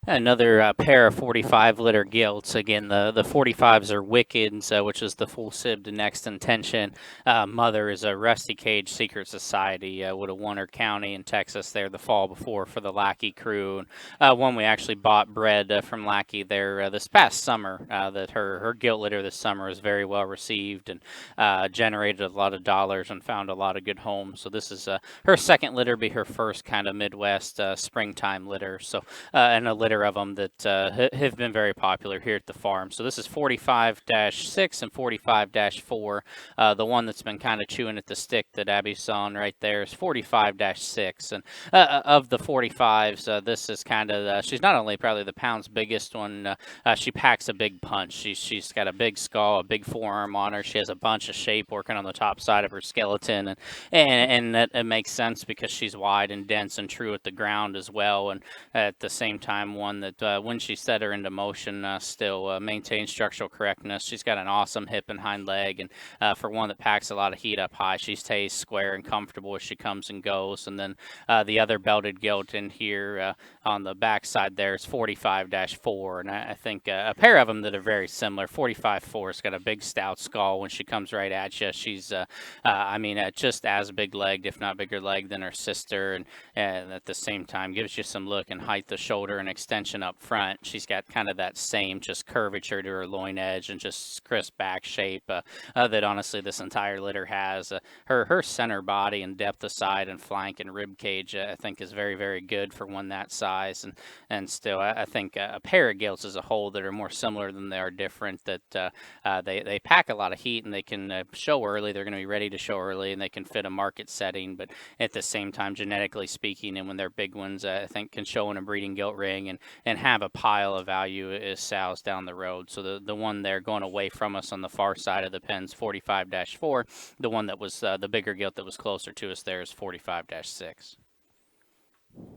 Another pair of 45 litter gilts. Again, the 45s are Wickeds, which is the full sib to next intention. Mother is a Rusty Cage Secret Society, would have won her county in Texas there the fall before for the Lackey crew. And, one we actually bought bred from Lackey there this past summer. That her gilt litter this summer is very well received and generated a lot of dollars and found a lot of good homes. So this is her second litter, be her first kind of Midwest springtime litter. So and a litter of them that have been very popular here at the farm. So this is 45-6 and 45-4. The one that's been kind of chewing at the stick that Abby's on right there is 45-6. And of the 45s, this is kind of, she's not only probably the pound's biggest one, she packs a big punch. She's got a big skull, a big forearm on her. She has a bunch of shape working on the top side of her skeleton. And that it makes sense because she's wide and dense and true at the ground as well. And at the same time, one that when she set her into motion, still maintains structural correctness. She's got an awesome hip and hind leg, and for one that packs a lot of heat up high, she stays square and comfortable as she comes and goes. And then the other belted gilt in here on the back side there is 45-4, and I think a pair of them that are very similar. 45-4 has got a big stout skull when she comes right at you. She's, I mean, just as big legged, if not bigger leg than her sister, and at the same time gives you some look and height the shoulder and extension up front. She's got kind of that same just curvature to her loin edge and just crisp back shape that honestly this entire litter has. Her center body and depth of side and flank and rib cage I think is very, very good for one that size. And still I think a pair of gilts as a whole that are more similar than they are different, that they pack a lot of heat and they can show early. They're going to be ready to show early and they can fit a market setting, but at the same time, genetically speaking, and when they're big ones, I think can show in a breeding gilt ring and have a pile of value as sows down the road. So the one there going away from us on the far side of the pen's 45-4. The one that was the bigger gilt that was closer to us there is 45-6.